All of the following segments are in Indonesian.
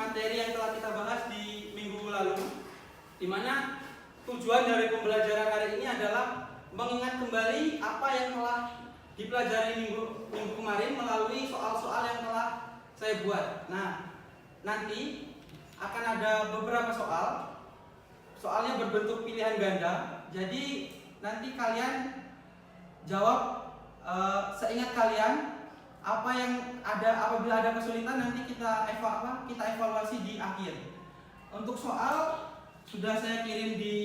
materi yang telah kita bahas di minggu lalu, di mana tujuan dari pembelajaran hari ini adalah mengingat kembali apa yang telah dipelajari minggu kemarin melalui soal-soal yang telah saya buat. Nah, nanti akan ada beberapa soal. Soalnya berbentuk pilihan ganda. Jadi nanti kalian jawab seingat kalian. Apa yang ada, apabila ada kesulitan nanti kita evaluasi di akhir. Untuk soal sudah saya kirim di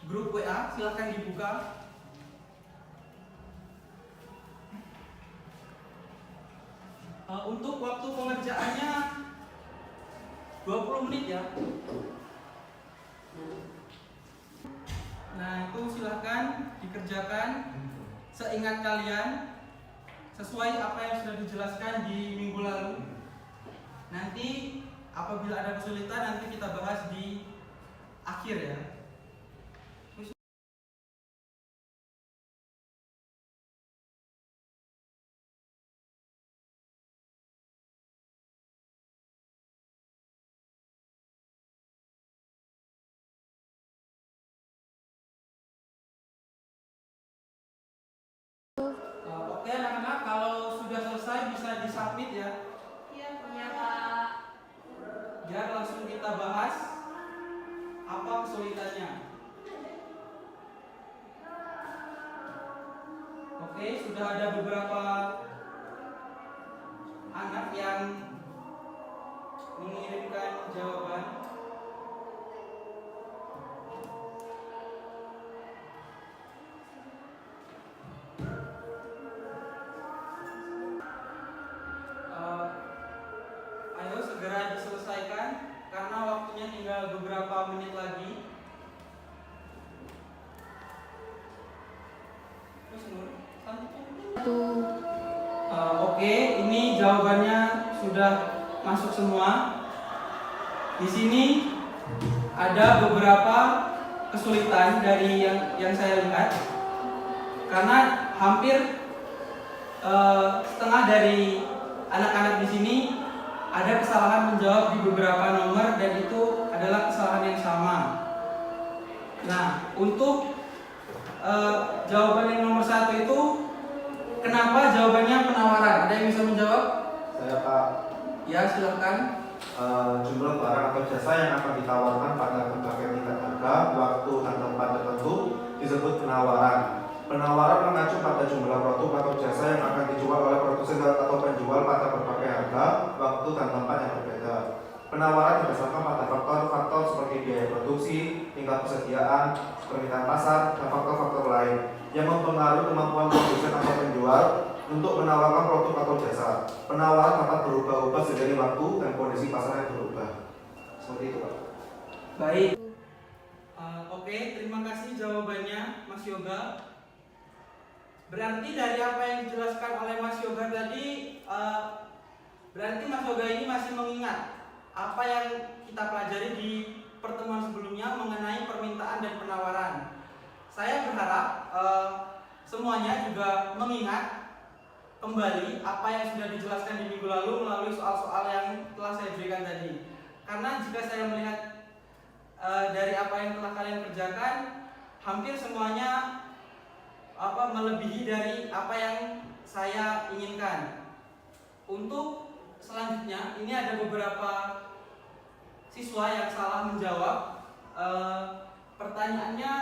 grup WA, silahkan dibuka. Untuk waktu pengerjaannya 20 menit ya. Nah, itu silahkan dikerjakan seingat kalian sesuai apa yang sudah dijelaskan di minggu lalu. Nanti apabila ada kesulitan nanti kita bahas di akhir ya. Oke anak-anak, kalau sudah selesai bisa disubmit ya. Iya Pak. Biar langsung kita bahas apa kesulitannya. Oke, sudah ada beberapa anak yang mengirimkan jawaban. Ayo segera diselesaikan karena waktunya tinggal beberapa menit lagi. Oke, ini jawabannya sudah masuk semua. Di sini ada beberapa kesulitan dari yang saya lihat, karena hampir setengah dari anak-anak di sini ada kesalahan menjawab di beberapa nomor dan itu adalah kesalahan yang sama. Nah, untuk jawaban yang nomor 1 itu kenapa jawabannya penawaran? Ada yang bisa menjawab? Saya Pak. Ya, silakan. Jumlah barang atau jasa yang akan ditawarkan pada berbagai tingkat harga, waktu dan tempat tertentu disebut penawaran. Penawaran mengacu pada jumlah produk atau jasa yang akan dijual oleh produsen atau penjual pada berbagai harga, waktu dan tempat yang berbeda. Penawaran didasarkan pada faktor-faktor seperti biaya produksi, tingkat persediaan, permintaan pasar, dan faktor-faktor lain yang mempengaruhi kemampuan produsen atau penjual untuk menawarkan produk atau jasa. Penawaran dapat berubah-ubah seiring waktu dan kondisi pasar yang berubah. Seperti itu, Pak. Baik. Oke, terima kasih jawabannya Mas Yoga. Berarti dari apa yang dijelaskan oleh Mas Yoga tadi, berarti Mas Yoga ini masih mengingat apa yang kita pelajari di pertemuan sebelumnya mengenai permintaan dan penawaran. Saya berharap semuanya juga mengingat kembali apa yang sudah dijelaskan di minggu lalu melalui soal-soal yang telah saya berikan tadi. Karena jika saya melihat dari apa yang telah kalian kerjakan, hampir semuanya melebihi dari apa yang saya inginkan. Untuk selanjutnya, ini ada beberapa siswa yang salah menjawab. Pertanyaannya,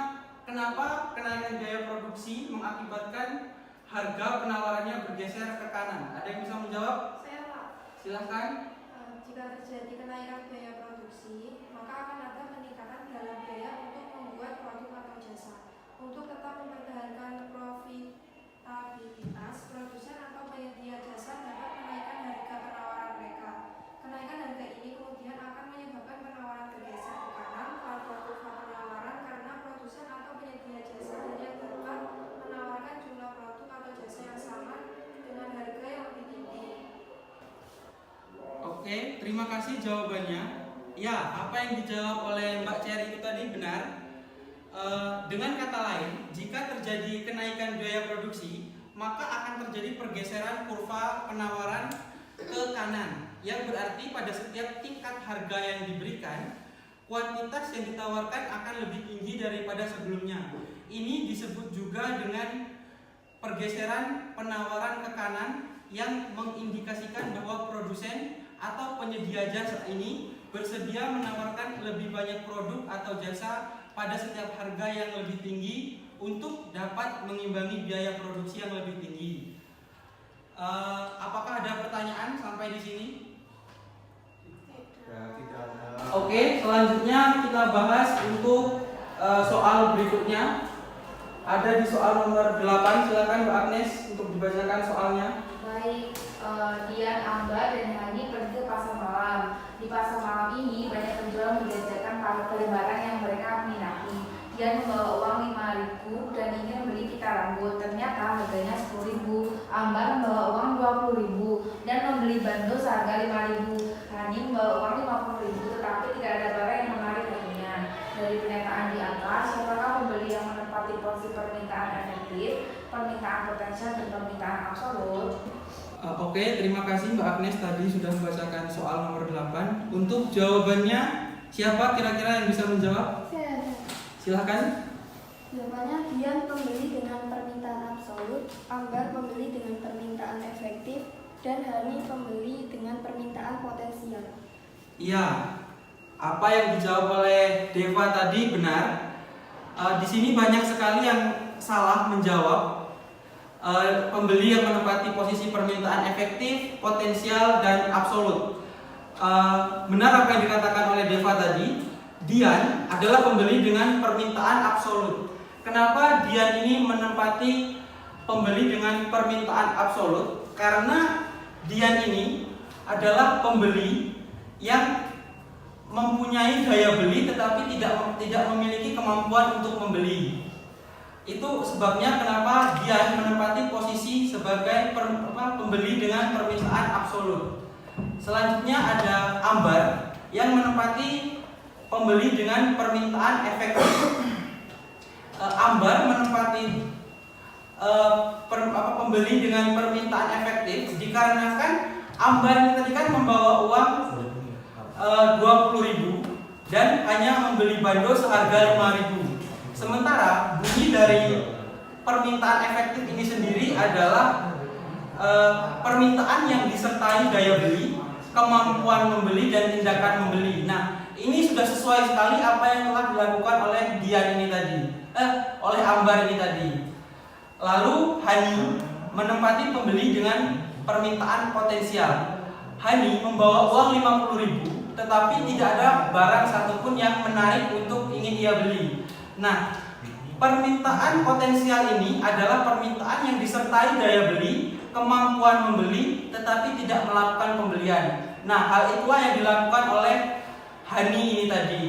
kenapa kenaikan biaya produksi mengakibatkan harga penawarannya bergeser ke kanan? Ada yang bisa menjawab? Saya Pak. Silahkan. Jika terjadi kenaikan biaya produksi, maka akan ada peningkatan dalam biaya untuk membuat produk atau jasa. Untuk tetap mempertahankan profitabilitas, produsen atau penyedia jasa dapat menaikkan harga penawaran mereka. Kenaikan harga ini kemudian akan menyebabkan penawaran bergeser ke kanan. Faktor penawaran karena produsen atau penyedia jasa hanya dapat menawarkan jumlah produk atau jasa yang sama dengan harga yang lebih tinggi. Oke, terima kasih jawabannya. Ya, apa yang dijawab oleh Mbak Cherry itu tadi benar. Dengan kata lain, jika terjadi kenaikan biaya produksi, maka akan terjadi pergeseran kurva penawaran ke kanan, yang berarti pada setiap tingkat harga yang diberikan, kuantitas yang ditawarkan akan lebih tinggi daripada sebelumnya. Ini disebut juga dengan pergeseran penawaran ke kanan yang mengindikasikan bahwa produsen atau penyedia jasa ini bersedia menawarkan lebih banyak produk atau jasa pada setiap harga yang lebih tinggi untuk dapat mengimbangi biaya produksi yang lebih tinggi. Apakah ada pertanyaan sampai di sini? Ya, tidak ada. Oke, selanjutnya kita bahas untuk soal berikutnya. Ada di soal nomor 8, silakan Mbak Agnes untuk dibacakan soalnya. Baik, Dian, Ambar, dan Hani pergi ke pasar malam. Di pasar malam ini banyak penjual menjajakan lembaran yang mereka minati. Dian membawa uang 5.000 dan ingin membeli pita rambut. Ternyata harganya 10.000. Ambar membawa uang 20.000 dan membeli bando seharga 5.000. Hani membawa uang 50.000 tetapi tidak ada barang yang menarik hatinya. Dari pernyataan di atas, siapakah pembeli yang menempati posisi permintaan efektif, permintaan potensial, dan permintaan absolut? Oke, terima kasih Mbak Agnes tadi sudah membacakan soal nomor 8. Untuk jawabannya, siapa kira-kira yang bisa menjawab? Silahkan. Jawabannya Dian pembeli dengan permintaan absolut, Ambar pembeli dengan permintaan efektif, dan Hani pembeli dengan permintaan potensial. Iya, apa yang dijawab oleh Deva tadi benar. Di sini banyak sekali yang salah menjawab. Pembeli yang menempati posisi permintaan efektif, potensial, dan absolut. Benar apa yang dikatakan oleh Deva tadi. Dian adalah pembeli dengan permintaan absolut. Kenapa Dian ini menempati pembeli dengan permintaan absolut? Karena Dian ini adalah pembeli yang mempunyai daya beli tetapi tidak memiliki kemampuan untuk membeli. Itu sebabnya kenapa Dian menempati posisi sebagai pembeli dengan permintaan absolut. Selanjutnya ada Ambar yang menempati pembeli dengan permintaan efektif. Ambar menempati pembeli dengan permintaan efektif dikarenakan Ambar ini tadi kan membawa uang 20.000 dan hanya membeli bando seharga 5.000. Sementara bunyi dari permintaan efektif ini sendiri adalah permintaan yang disertai daya beli, kemampuan membeli, dan tindakan membeli. Nah, ini sudah sesuai sekali apa yang telah dilakukan oleh Dian ini tadi, oleh Ambar ini tadi. Lalu Hani menempati pembeli dengan permintaan potensial. Hani membawa uang 50.000, tetapi tidak ada barang satupun yang menarik untuk ingin ia beli. Nah, permintaan potensial ini adalah permintaan yang disertai daya beli, kemampuan membeli, tetapi tidak melakukan pembelian. Nah, hal itulah yang dilakukan oleh Hani ini tadi.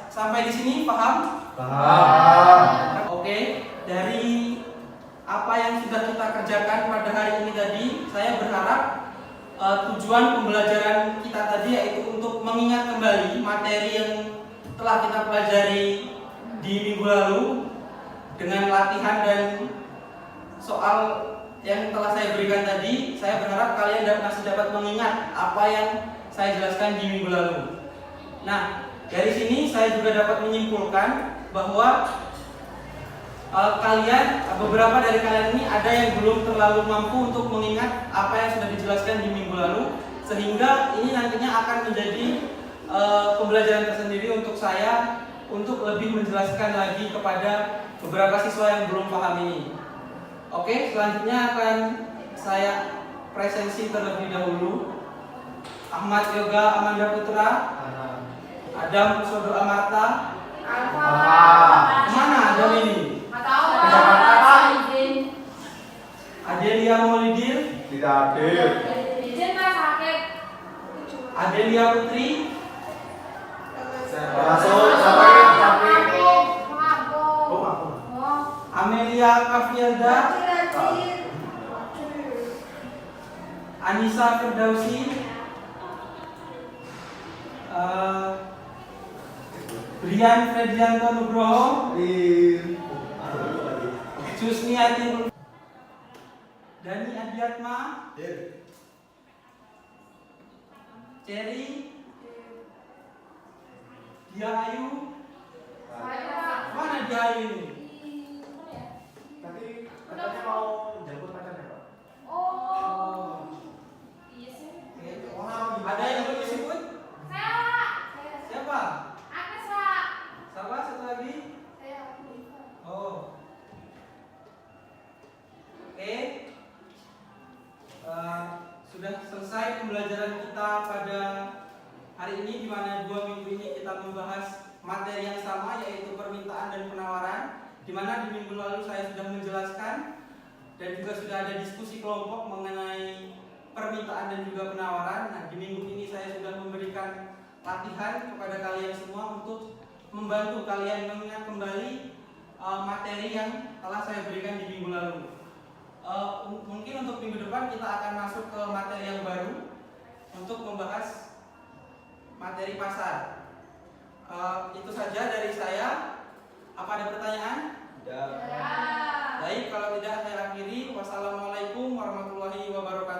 Sampai di sini paham? Paham. Oke, dari apa yang sudah kita kerjakan pada hari ini tadi, saya berharap tujuan pembelajaran kita tadi yaitu untuk mengingat kembali materi yang telah kita pelajari di minggu lalu dengan latihan dan soal yang telah saya berikan tadi. Saya berharap kalian masih dapat mengingat apa yang saya jelaskan di minggu lalu. Nah, dari sini saya juga dapat menyimpulkan bahwa beberapa dari kalian ini ada yang belum terlalu mampu untuk mengingat apa yang sudah dijelaskan di minggu lalu, sehingga ini nantinya akan menjadi pembelajaran tersendiri untuk saya untuk lebih menjelaskan lagi kepada beberapa siswa yang belum paham ini. Oke, selanjutnya akan saya presensi terlebih dahulu. Ahmad Yoga Amanda Putra, Adam Sodo Amarta. Kemana Adam ini? Adelia Maulidir. Tidak hadir. Adelia Putri. Masuk sakit. Amelia Kafielda. Anissa Firdausi. Brian Fredianto Nugroho. Jusniati Dani Adiatma. Cherry, Dia Ayu. Saya Mana Dia Ayu ini? Tadi katanya mau jemput pacarnya, Pak. Oh. Iya sih. Ada yang belum disebut? Saya. Siapa? Agnes, Pak. Siapa? Satu lagi? Saya Iva. Oh. Oke. Sudah selesai pembelajaran kita pada hari ini, di mana 2 minggu ini kita membahas materi yang sama, yaitu permintaan dan penawaran, di mana di minggu lalu saya sudah menjelaskan dan juga sudah ada diskusi kelompok mengenai permintaan dan juga penawaran. Nah, di minggu ini saya sudah memberikan latihan kepada kalian semua untuk membantu kalian mengingat kembali materi yang telah saya berikan di minggu lalu. Mungkin untuk minggu depan kita akan masuk ke materi yang baru untuk membahas materi pasar. Itu saja dari saya. Apa ada pertanyaan? Ya. Baik, kalau tidak saya akhiri. Wassalamualaikum warahmatullahi wabarakatuh.